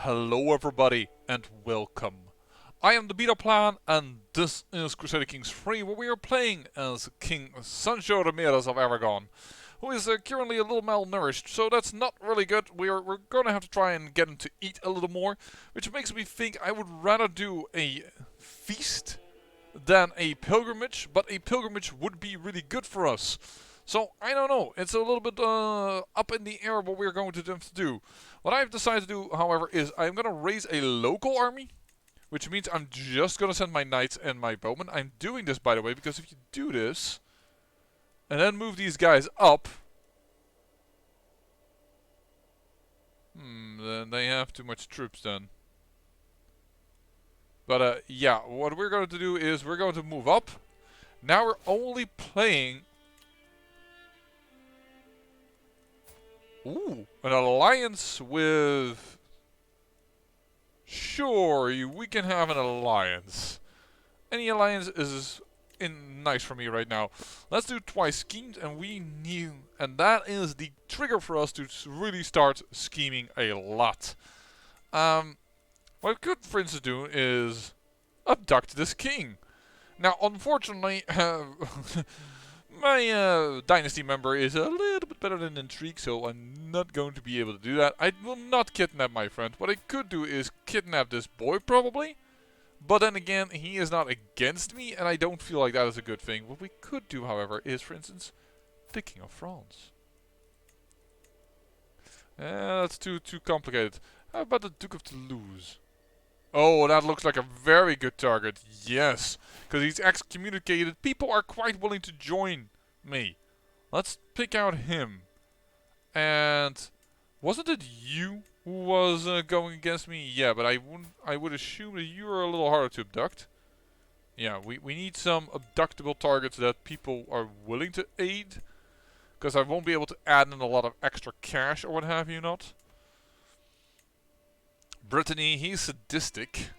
Hello everybody and welcome. I am the Beta Plan and this is Crusader Kings 3 where we are playing as King Sancho Ramirez of Aragon, who is currently a little malnourished, so that's not really good. We're gonna have to try and get him to eat a little more, which makes me think I would rather do a feast than a pilgrimage, but a pilgrimage would be really good for us. So, I don't know, it's a little bit up in the air what we're going to have to do. What I've decided to do, however, is I'm going to raise a local army, which means I'm just going to send my knights and my bowmen. I'm doing this, by the way, because if you do this, and then move these guys up, then they have too much troops then. But yeah, what we're going to do is we're going to move up. Now we're only playing... Ooh, an alliance with... Sure, we can have an alliance. Any alliance is nice for me right now. Let's do twice schemed, and we knew, and that is the trigger for us to really start scheming a lot. What I could, for instance, do is abduct this king. Now, unfortunately, my dynasty member is a little bit better than intrigue, so I'm not going to be able to do that. I will not kidnap my friend. What I could do is kidnap this boy, probably. But then again, he is not against me, and I don't feel like that is a good thing. What we could do, however, is, for instance, the King of France. That's too complicated. How about the Duke of Toulouse? Oh, that looks like a very good target. Yes, because he's excommunicated. People are quite willing to join me. Let's pick out him. And wasn't it you who was going against me? Yeah, but I would assume that you are a little harder to abduct. Yeah, we need some abductable targets that people are willing to aid. Because I won't be able to add in a lot of extra cash or what have you not. Brittany, he's sadistic.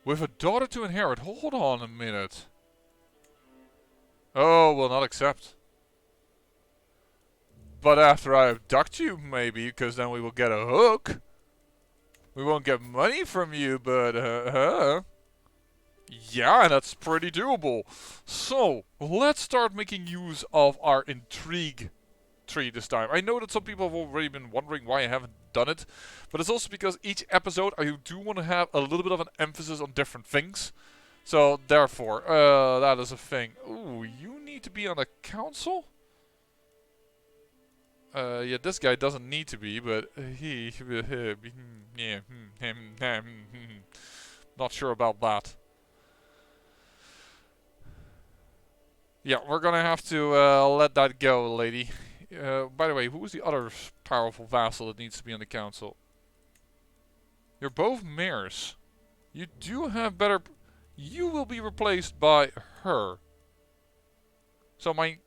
With a daughter to inherit. Hold on a minute. Oh, will not accept. But after I abduct you, maybe, because then we will get a hook. We won't get money from you, but yeah, that's pretty doable. So, let's start making use of our intrigue tree this time. I know that some people have already been wondering why I haven't done it, but it's also because each episode I do want to have a little bit of an emphasis on different things. So, therefore, that is a thing. Ooh, you need to be on a council? Yeah, this guy doesn't need to be, but he... yeah, not sure about that. Yeah, we're gonna have to let that go, lady. By the way, who is the other powerful vassal that needs to be on the council? You're both mayors. You do have better... You will be replaced by her. So my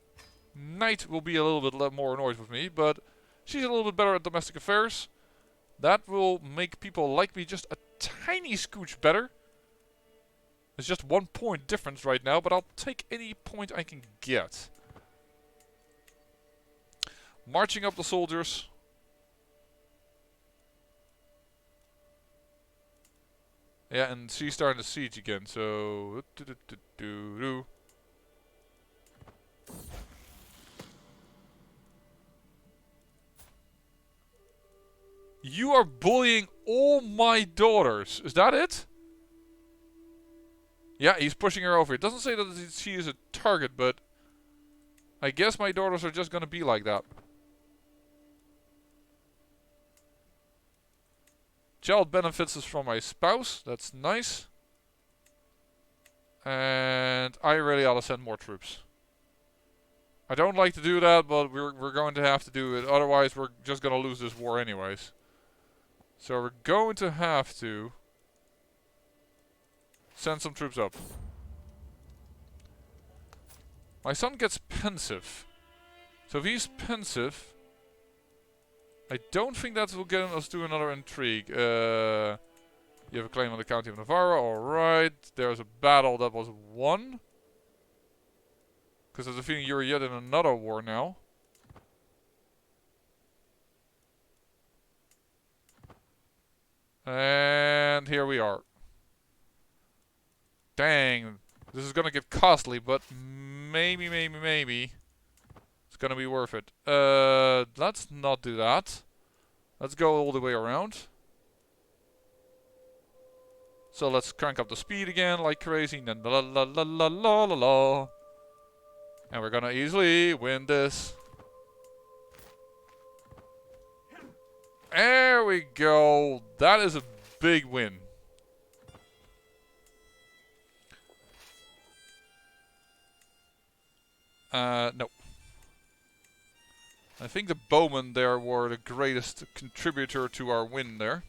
knight will be a little bit more annoyed with me, but she's a little bit better at domestic affairs. That will make people like me just a tiny scooch better. It's just 1 point difference right now, but I'll take any point I can get. Marching up the soldiers. Yeah, and she's starting to siege again, so... You are bullying all my daughters. Is that it? Yeah, he's pushing her over. It doesn't say that she is a target, but... I guess my daughters are just gonna be like that. Child benefits is from my spouse. That's nice. And I really ought to send more troops. I don't like to do that, but we're going to have to do it. Otherwise, we're just going to lose this war anyways. So we're going to have to send some troops up. My son gets pensive. So if he's pensive, I don't think that will get us to another intrigue. You have a claim on the County of Navarra. Alright. There's a battle that was won. Because there's a feeling you're yet in another war now. And here we are. Dang. This is gonna get costly, but maybe it's gonna be worth it. Let's not do that. Let's go all the way around. So let's crank up the speed again like crazy. La la la la la la la la. And we're gonna easily win this. There we go. That is a big win. No. I think the bowmen there were the greatest contributor to our win there.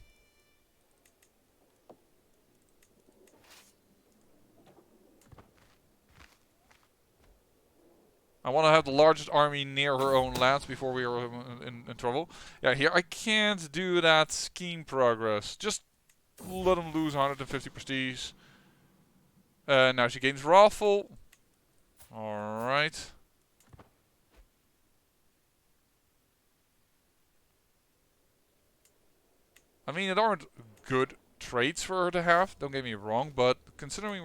I want to have the largest army near her own lands before we are in trouble. Yeah, here I can't do that scheme progress. Just let them lose 150 prestige. Now she gains Wrathful. Alright. I mean, it aren't good traits for her to have, don't get me wrong, but considering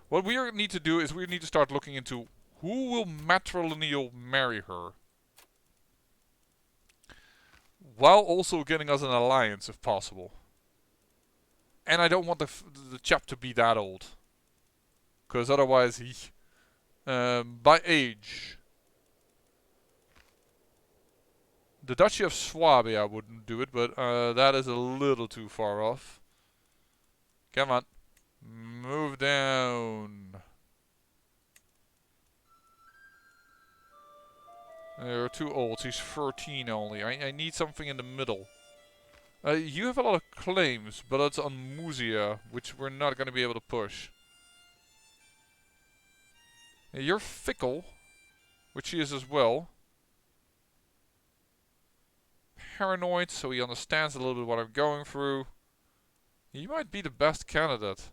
what we need to do is we need to start looking into who will matrilineal marry her. While also getting us an alliance if possible. And I don't want the chap to be that old. Because otherwise he... by age... The Duchy of Swabia wouldn't do it, but that is a little too far off. Come on. Move down. You're too old. He's 13 only. I need something in the middle. You have a lot of claims, but it's on Musia, which we're not going to be able to push. You're fickle, which he is as well. Paranoid, so he understands a little bit what I'm going through. He might be the best candidate.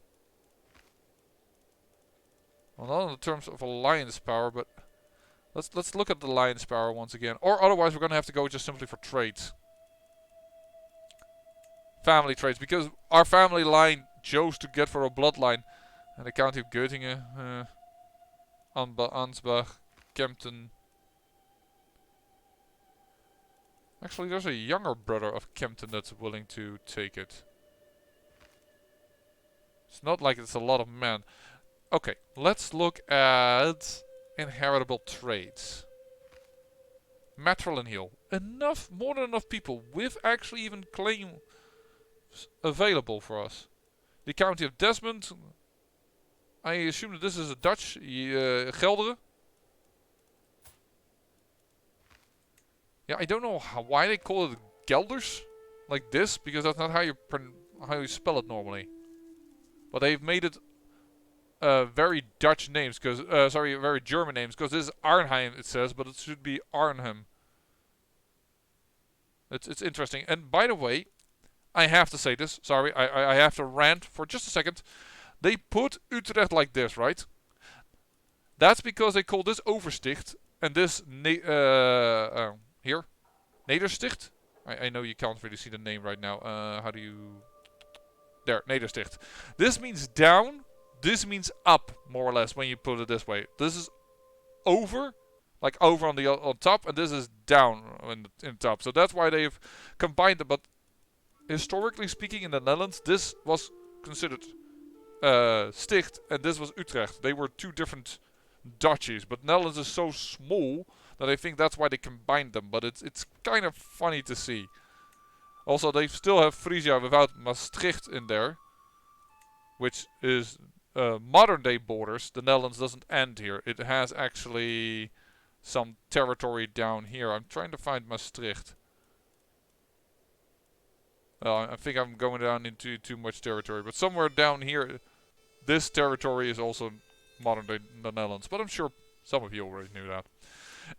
Well, not in terms of alliance power, but let's look at the alliance power once again. Or otherwise, we're gonna have to go just simply for traits, family traits, because our family line chose to get for a bloodline, and the county of Göttingen, Ansbach, Kempten. Actually, there's a younger brother of Kempten that's willing to take it. It's not like it's a lot of men. Okay, let's look at inheritable traits. Matrilineal. More than enough people with actually even claims available for us. The county of Desmond. I assume that this is a Dutch. Gelderen. Yeah, I don't know why they call it Gelders like this, because that's not how you spell it normally. But they've made it very Dutch names, because sorry, very German names, because this is Arnhem it says, but it should be Arnhem. It's interesting. And by the way, I have to say this. Sorry, I have to rant for just a second. They put Utrecht like this, right? That's because they call this Oversticht and this here, Nedersticht. I know you can't really see the name right now. How do you... There, Nedersticht. This means down. This means up, more or less, when you put it this way. This is over, like over on the on top, and this is down in top. So that's why they've combined them. But historically speaking, in the Netherlands, this was considered Sticht, and this was Utrecht. They were two different duchies, but Netherlands is so small that I think that's why they combined them. But it's kind of funny to see. Also, they still have Frisia without Maastricht in there, which is modern day borders. The Netherlands doesn't end here. It has actually some territory down here. I'm trying to find Maastricht. I think I'm going down into too much territory, but somewhere down here, this territory is also modern day the Netherlands. But I'm sure some of you already knew that.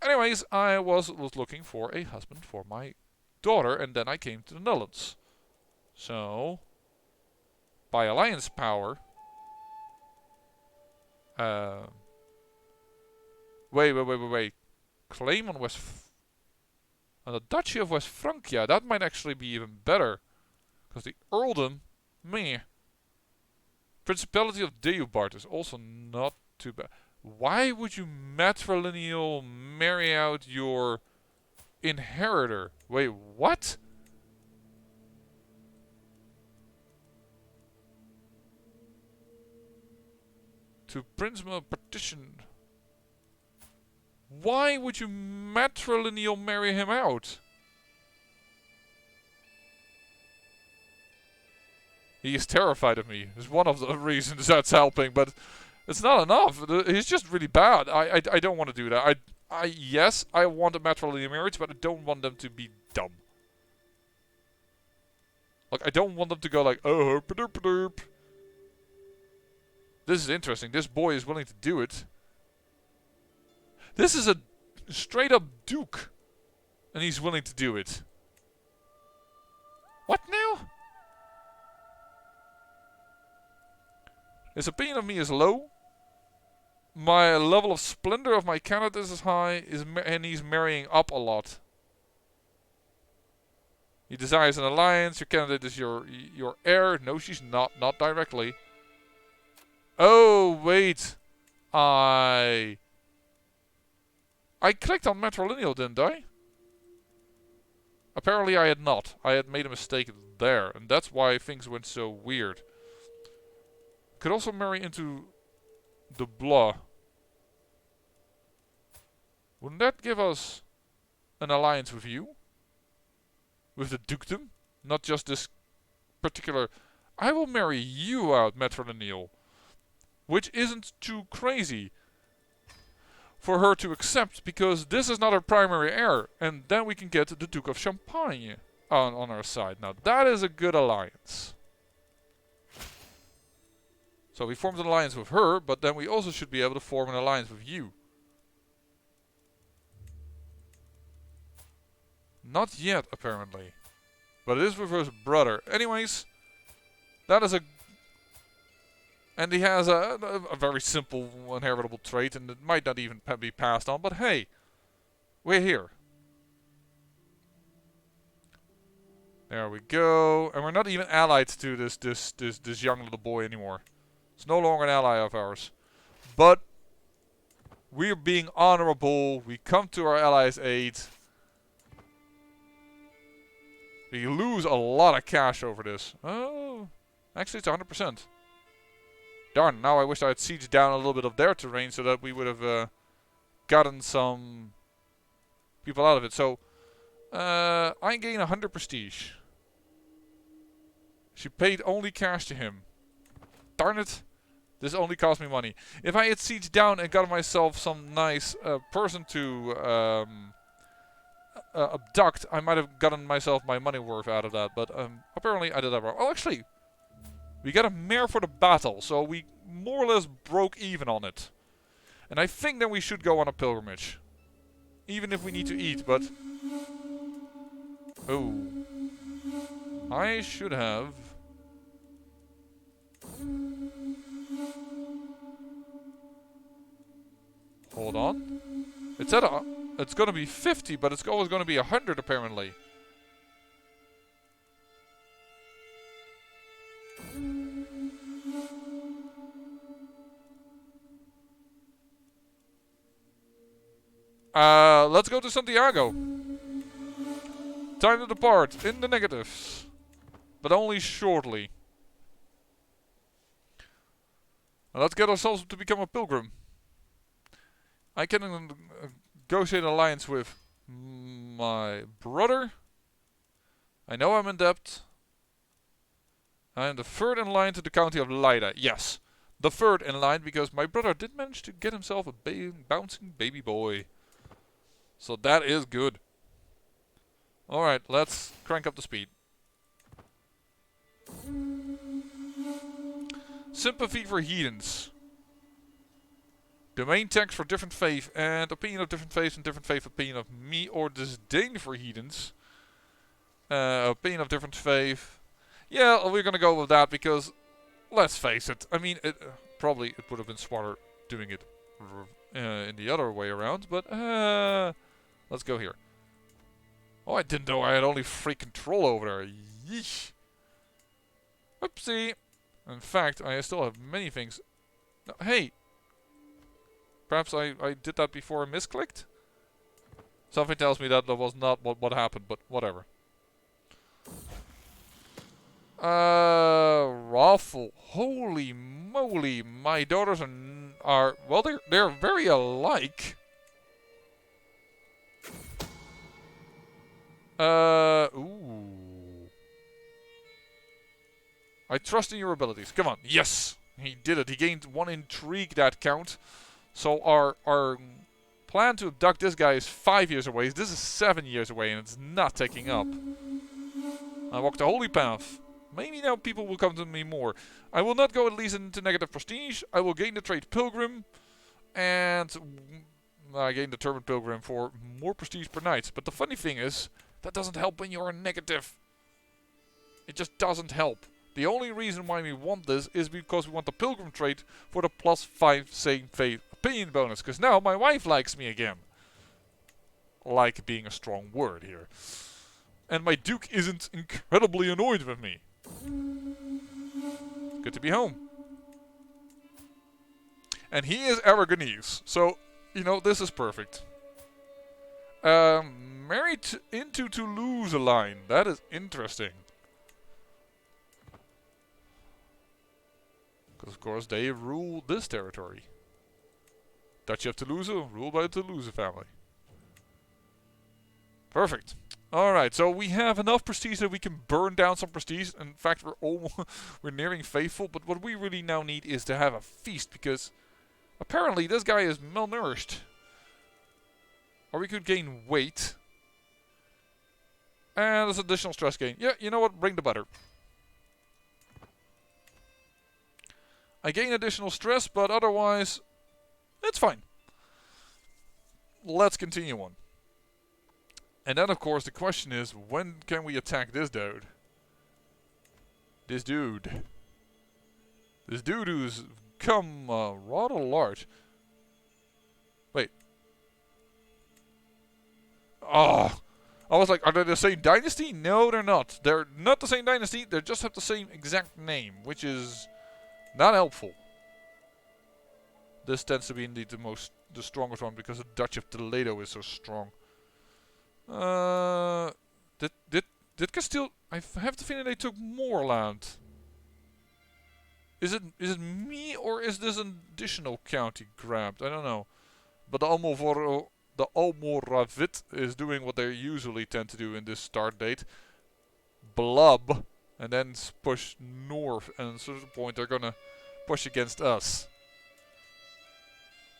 Anyways, I was looking for a husband for my daughter, and then I came to the Netherlands. So, by alliance power, wait. Claim on on the Duchy of West Francia. That might actually be even better. Because the earldom, meh. Principality of Deobart is also not too bad. Why would you matrilineal marry out your inheritor? Wait, what? To Princema partition. Why would you matrilineal marry him out? He is terrified of me. Is one of the reasons that's helping, but it's not enough. He's just really bad. I don't want to do that. Yes, I want a matrilineal marriage, but I don't want them to be dumb. Like, I don't want them to go like, oh, derp derp. This is interesting. This boy is willing to do it. This is a straight up duke. And he's willing to do it. What now? His opinion of me is low. My level of splendor of my candidates is high. And he's marrying up a lot. He desires an alliance. Your candidate is your heir. No, she's not. Not directly. Oh, wait. I clicked on matrilineal, didn't I? Apparently I had not. I had made a mistake there. And that's why things went so weird. Could also marry into the Blah. Wouldn't that give us an alliance with you? With the dukedom? Not just this particular... I will marry you out, matrilineal. Which isn't too crazy for her to accept, because this is not her primary heir. And then we can get the Duke of Champagne on our side. Now that is a good alliance. So we formed an alliance with her, but then we also should be able to form an alliance with you. Not yet, apparently. But it is with her brother. Anyways, that is a... And he has a very simple inheritable trait, and it might not even be passed on, but hey, we're here. There we go. And we're not even allied to this young little boy anymore. It's no longer an ally of ours. But we're being honorable. We come to our allies' aid. We lose a lot of cash over this. Oh, actually it's 100%. Darn, now I wish I had sieged down a little bit of their terrain so that we would have gotten some people out of it. So, I gain 100 prestige. She paid only cash to him. Darn it. This only cost me money. If I had sieged down and got myself some nice person to abduct, I might have gotten myself my money worth out of that. But apparently I did that wrong. Oh, actually... We got a mare for the battle, so we more or less broke even on it. And I think then we should go on a pilgrimage. Even if we need to eat, but... Oh. I should have... Hold on. It's at it's gonna be 50, but it's always gonna be 100 apparently. Let's go to Santiago. Time to depart in the negatives. But only shortly. Now let's get ourselves to become a pilgrim. I can negotiate an alliance with my brother. I know I'm in debt. I am the third in line to the county of Leida. Yes, the third in line, because my brother did manage to get himself a bouncing baby boy. So that is good. Alright, let's crank up the speed. Sympathy for heathens. Domain tax for different faith and opinion of different faith and different faith opinion of me, or disdain for heathens. Opinion of different faith. Yeah, we're gonna go with that because, let's face it, I mean, probably it would have been smarter doing it in the other way around, but let's go here. Oh, I didn't know I had only free control over there. Yeesh. Oopsie. In fact, I still have many things. No, hey! Perhaps I did that before I misclicked? Something tells me that was not what happened, but whatever. Raffle. Holy moly, my daughters are well, they're very alike. Ooh. I trust in your abilities. Come on. Yes! He did it. He gained 1 intrigue that count. So our plan to abduct this guy is 5 years away. This is 7 years away and it's not taking up. I walked the holy path. Maybe now people will come to me more. I will not go at least into negative prestige. I will gain the trait Pilgrim. And I gain the Turban Pilgrim for more prestige per night. But the funny thing is, that doesn't help when you're negative. It just doesn't help. The only reason why we want this is because we want the Pilgrim trait for the +5 same faith opinion bonus. Because now my wife likes me again. Like being a strong word here. And my Duke isn't incredibly annoyed with me. Good to be home. And he is Aragonese. So, you know, this is perfect. Married into Toulouse line. That is interesting. Because, of course, they rule this territory. Duchy of Toulouse, ruled by the Toulouse family. Perfect. Alright, so we have enough prestige that we can burn down some prestige. In fact, we're nearing faithful. But what we really now need is to have a feast. Because apparently this guy is malnourished. Or we could gain weight. And there's additional stress gain. Yeah, you know what? Bring the butter. I gain additional stress, but otherwise, it's fine. Let's continue on. And then, of course, the question is, when can we attack this dude? This dude. This dude who's come rather large. Wait. Oh, I was like, are they the same dynasty? No, they're not. They're not the same dynasty. They just have the same exact name, which is not helpful. This tends to be indeed the strongest one because the Dutch of Toledo is so strong. Did Castile? I have the feeling they took more land. Is it me or is this an additional county grabbed? I don't know. But the Almoravid is doing what they usually tend to do in this start date. Blub. And then push north. And at a certain point they're gonna push against us.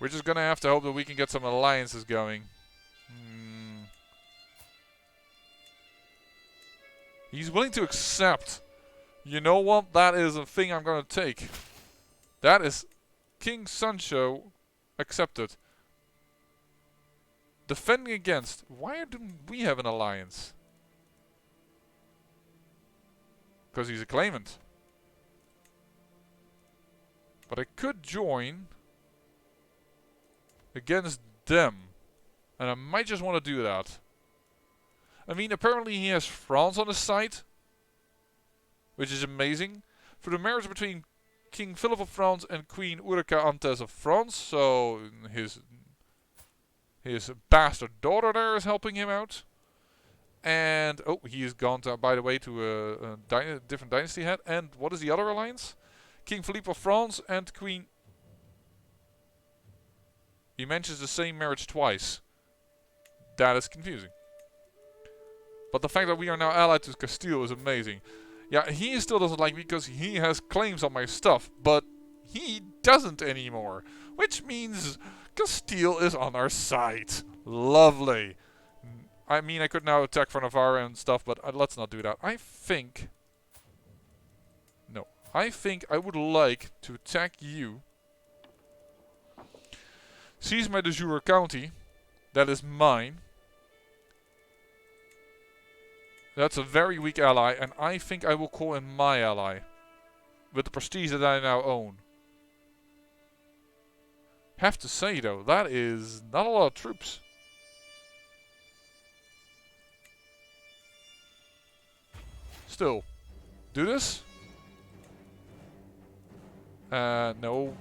We're just gonna have to hope that we can get some alliances going. He's willing to accept. You know what? That is a thing I'm gonna take. That is King Sancho accepted. Defending against. Why don't we have an alliance? Because he's a claimant. But I could join against them. And I might just want to do that. I mean, apparently he has France on his side. Which is amazing. For the marriage between King Philip of France and Queen Ulrica Antes of France. So his bastard daughter there is helping him out. And, oh, he has gone, by the way, to a different dynasty head. And what is the other alliance? King Philippe of France and Queen... He mentions the same marriage twice. That is confusing. But the fact that we are now allied to Castile is amazing. Yeah, he still doesn't like me because he has claims on my stuff. But he doesn't anymore. Which means Castile is on our side. Lovely. I mean, I could now attack for Navarra and stuff, but let's not do that. I think I would like to attack you. Seize my de jure county. That is mine. That's a very weak ally, and I think I will call in my ally. With the prestige that I now own. Have to say though, that is not a lot of troops. Still. Do this? No.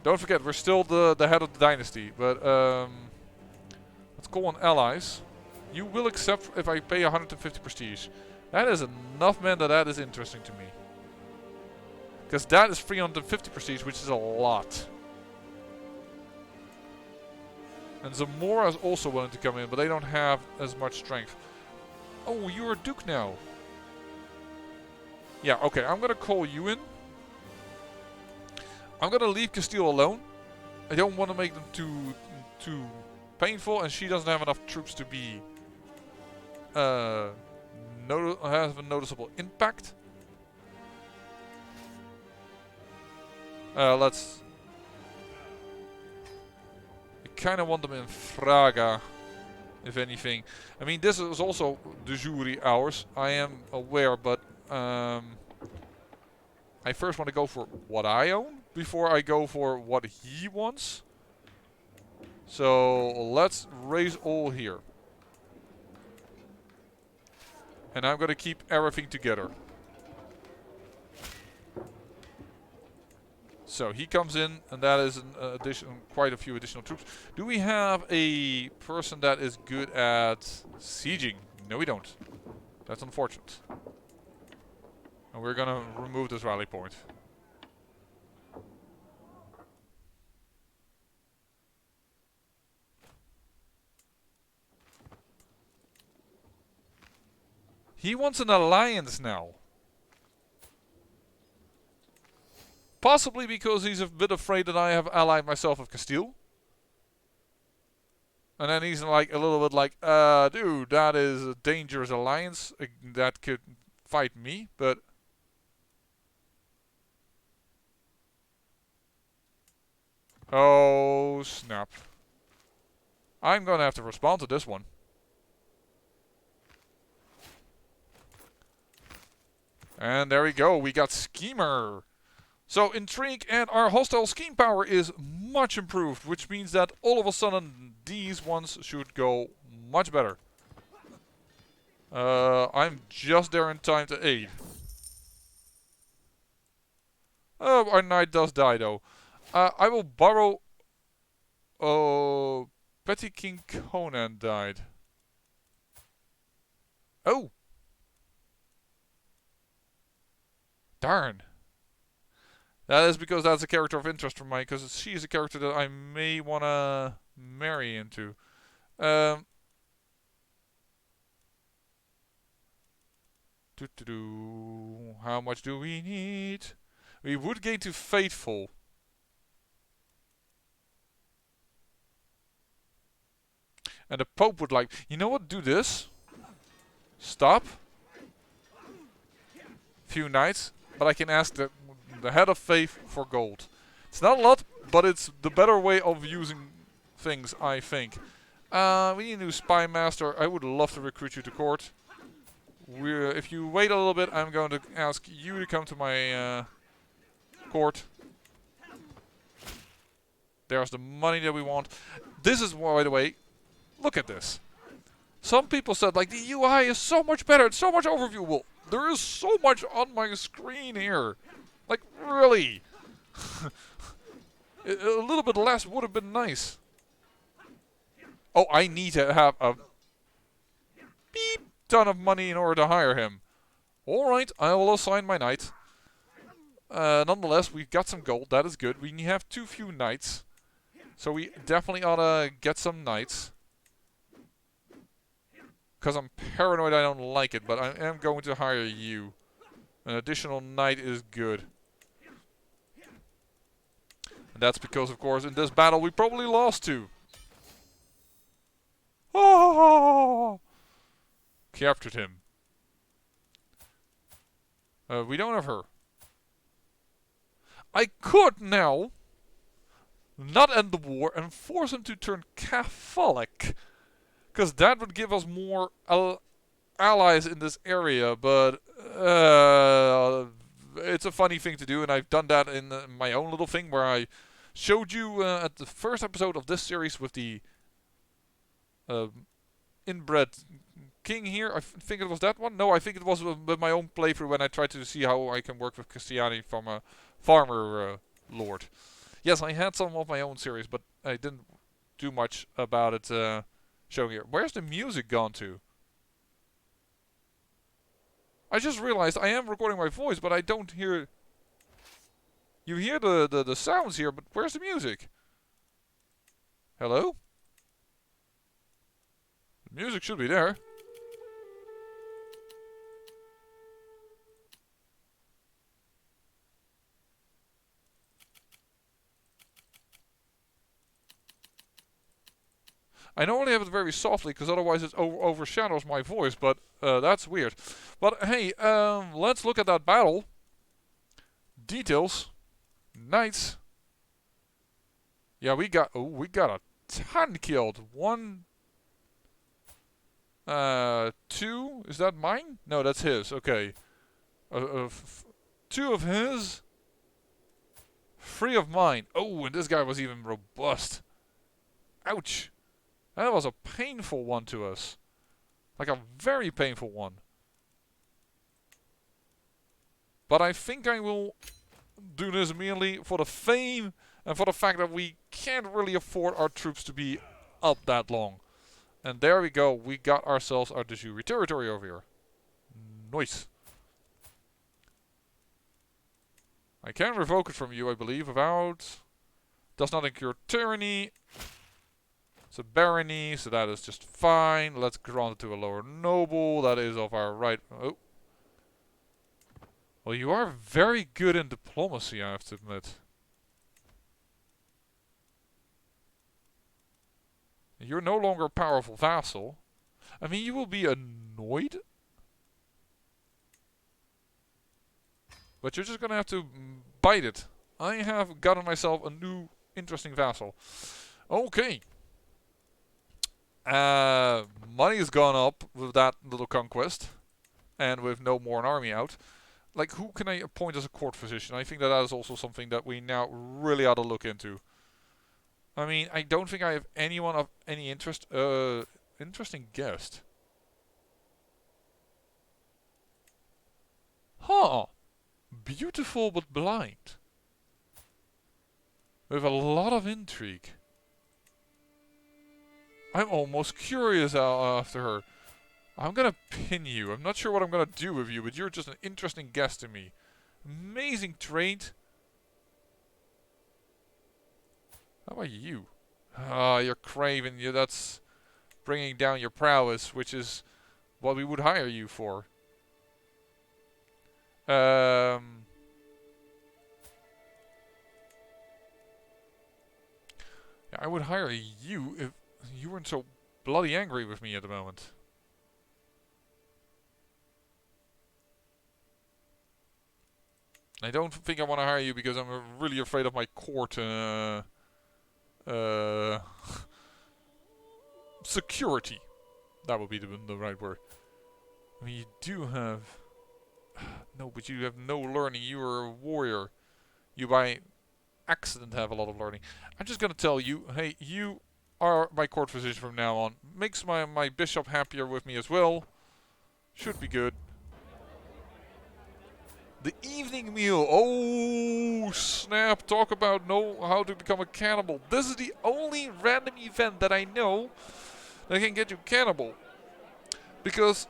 Don't forget, we're still the head of the dynasty. But, let's call on allies. You will accept if I pay 150 prestige. That is enough, man, that is interesting to me. Because that is 350 prestige, which is a lot. And Zamora is also willing to come in, but they don't have as much strength. Oh, you're a duke now. Yeah, okay, I'm gonna call you in. I'm gonna leave Castile alone. I don't want to make them too painful, and she doesn't have enough troops to be have a noticeable impact. Let's. I kind of want them in Fraga, if anything. I mean, this is also de jure hours. I am aware, but I first want to go for what I own before I go for what he wants. So let's raise all here. And I'm gonna keep everything together. So he comes in, and that is an quite a few additional troops. Do we have a person that is good at sieging? No, we don't. That's unfortunate. And we're gonna remove this rally point. He wants an alliance now. Possibly because he's a bit afraid that I have allied myself with Castile. And then he's like a little bit like, dude, that is a dangerous alliance that could fight me, but... Oh, snap. I'm gonna have to respond to this one. And there we go, we got Schemer. So intrigue and our hostile scheme power is much improved, which means that all of a sudden these ones should go much better. I'm just there in time to aid. Oh, our knight does die though. I will borrow... Oh, Petty King Conan died. Oh! Darn. That is because that's a character of interest for mine, because she is a character that I may want to marry into. How much do we need? We would gain to Faithful. And the Pope would like... You know what? Do this. Stop. Few knights. But I can ask the head of faith for gold. It's not a lot, but it's the better way of using things, I think. We need a new spy master. I would love to recruit you to court. If you wait a little bit, I'm going to ask you to come to my court. There's the money that we want. This is, by the way, look at this. Some people said, like, the UI is so much better. It's so much overview. Well, there is so much on my screen here. Like, really? A little bit less would have been nice. Oh, I need to have a beep ton of money in order to hire him. Alright, I will assign my knight. Nonetheless, we've got some gold. That is good. We have too few knights. So we definitely ought to get some knights. Because I'm paranoid I don't like it, but I am going to hire you. An additional knight is good. And that's because, of course, in this battle we probably lost to. Oh! Captured him. We don't have her. I could now not end the war and force him to turn Catholic. Because that would give us more allies in this area, but it's a funny thing to do, and I've done that in my own little thing where I showed you at the first episode of this series with the inbred king here. I think it was that one. No, I think it was with my own playthrough when I tried to see how I can work with Christiani from a farmer lord. Yes, I had some of my own series, but I didn't do much about it showing here. Where's the music gone to? I just realized I am recording my voice, but I don't hear... You hear the sounds here, but where's the music? Hello? The music should be there. I normally have it very softly, because otherwise it overshadows my voice, but that's weird. But hey, let's look at that battle. Details. Knights. Yeah, we got a ton killed. 1, 2. Is that mine? No, that's his. Okay. 2 of his. 3 of mine. Oh, and this guy was even robust. Ouch. That was a painful one to us. Like a very painful one. But I think I will do this merely for the fame and for the fact that we can't really afford our troops to be up that long. And there we go. We got ourselves our de jure territory over here. Nice. I can revoke it from you, I believe, without... Does not incur tyranny. It's a barony, so that is just fine. Let's grant it to a lower noble. That is of our right. Oh. Well, you are very good in diplomacy, I have to admit. You're no longer a powerful vassal. I mean, you will be annoyed. But you're just gonna have to bite it. I have gotten myself a new interesting vassal. Okay. Money has gone up with that little conquest. And with no more an army out. Like, who can I appoint as a court physician? I think that is also something that we now really ought to look into. I mean, I don't think I have anyone of any interest. Interesting guest. Huh. Beautiful but blind. With a lot of intrigue. I'm almost curious after her. I'm gonna pin you. I'm not sure what I'm gonna do with you, but you're just an interesting guest to me. Amazing trait. How about you? Ah, you're craven. That's bringing down your prowess, which is what we would hire you for. Yeah, I would hire you if you weren't so bloody angry with me at the moment. I don't think I want to hire you because I'm really afraid of my court security. That would be the right word. I mean, you do have... No, but you have no learning. You are a warrior. You by accident have a lot of learning. I'm just going to tell you, hey, you are my court physician from now on. Makes my bishop happier with me as well. Should be good. The evening meal. Oh, snap. Talk about how to become a cannibal. This is the only random event that I know that can get you cannibal. Because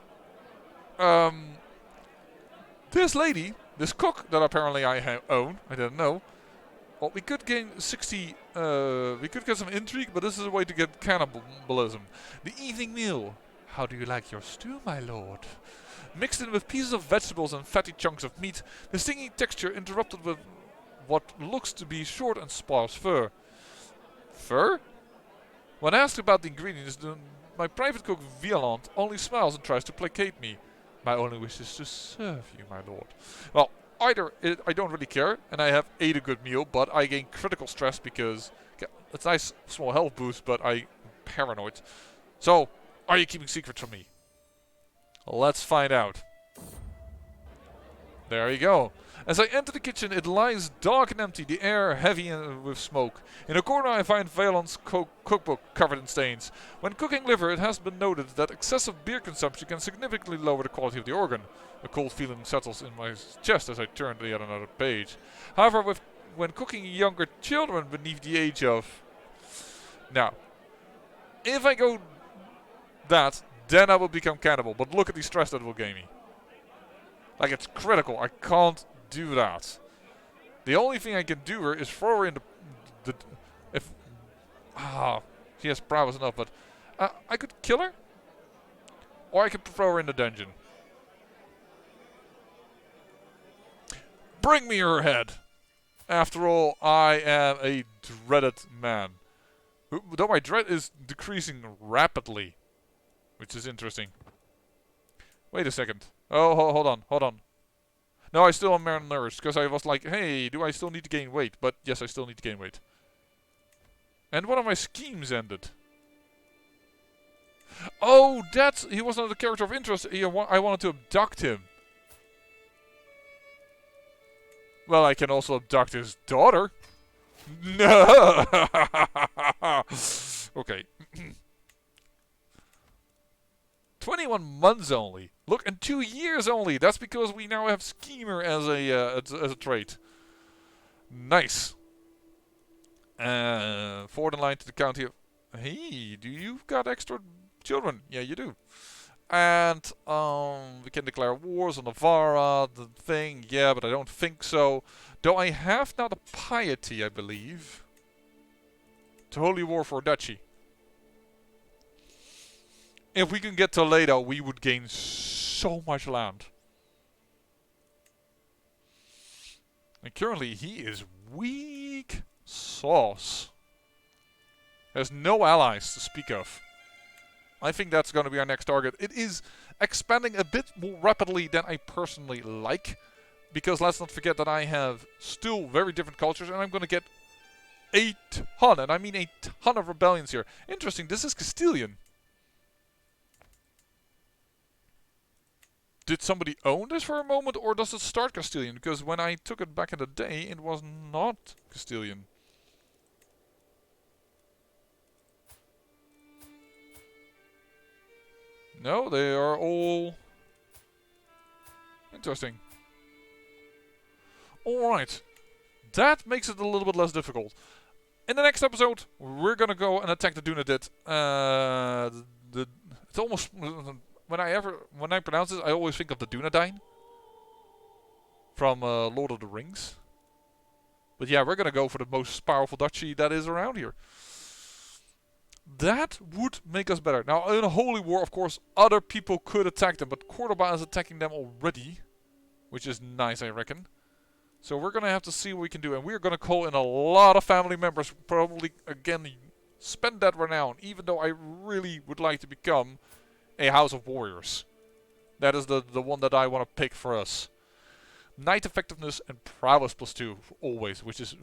this lady, this cook that apparently I own, I didn't know. Well, we could gain 60, we could get some intrigue, but this is a way to get cannibalism. The evening meal. How do you like your stew, my lord? Mixed in with pieces of vegetables and fatty chunks of meat, the stinging texture interrupted with what looks to be short and sparse fur. Fur? When asked about the ingredients, my private cook Violant only smiles and tries to placate me. My only wish is to serve you, my lord. Well, either I don't really care, and I have ate a good meal, but I gain critical stress because it's a nice small health boost, but I'm paranoid. So, are you keeping secrets from me? Let's find out. There you go. As I enter the kitchen, it lies dark and empty, the air heavy with smoke. In a corner I find Valon's cookbook covered in stains. When cooking liver, it has been noted that excessive beer consumption can significantly lower the quality of the organ. A cold feeling settles in my chest as I turn to yet another page. However, when cooking younger children beneath the age of... Now, if I go that, then I will become cannibal. But look at the stress that will gain me. Like, it's critical. I can't do that. The only thing I can do her is throw her in the if she has prowess enough, but I could kill her, or I could throw her in the dungeon. Bring me her head. After all, I am a dreaded man. Though my dread is decreasing rapidly, which is interesting. Wait a second. Oh, hold on. No, I still am malnourished, because I was like, hey, do I still need to gain weight? But yes, I still need to gain weight. And one of my schemes ended. Oh, he was not a character of interest. I wanted to abduct him. Well, I can also abduct his daughter. No. Okay. 21 months only. Look, and 2 years only. That's because we now have Schemer as a trait. Nice. Forward in line to the county of... Hey, do you got extra children? Yeah, you do. And we can declare wars on Navarra, the thing. Yeah, but I don't think so. Though I have now the piety, I believe. To holy war for duchy. If we can get Toledo, we would gain so much land. And currently, he is weak sauce. Has no allies to speak of. I think that's going to be our next target. It is expanding a bit more rapidly than I personally like. Because let's not forget that I have still very different cultures. And I'm going to get a ton, and I mean a ton of rebellions here. Interesting, this is Castilian. Did somebody own this for a moment, or does it start Castilian? Because when I took it back in the day, it was not Castilian. No, they are all... Interesting. Alright. That makes it a little bit less difficult. In the next episode, we're gonna go and attack the Dunedain. It's almost... When I pronounce it, I always think of the Dunedain. From Lord of the Rings. But yeah, we're gonna go for the most powerful duchy that is around here. That would make us better. Now, in a holy war, of course, other people could attack them. But Cordoba is attacking them already. Which is nice, I reckon. So we're going to have to see what we can do. And we're going to call in a lot of family members. Probably, again, spend that renown. Even though I really would like to become a House of Warriors. That is the one that I want to pick for us. Knight effectiveness and prowess +2 always. Which is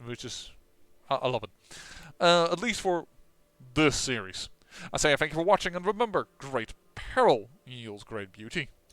I love it. At least for this series. I say thank you for watching, and remember, great peril yields great beauty.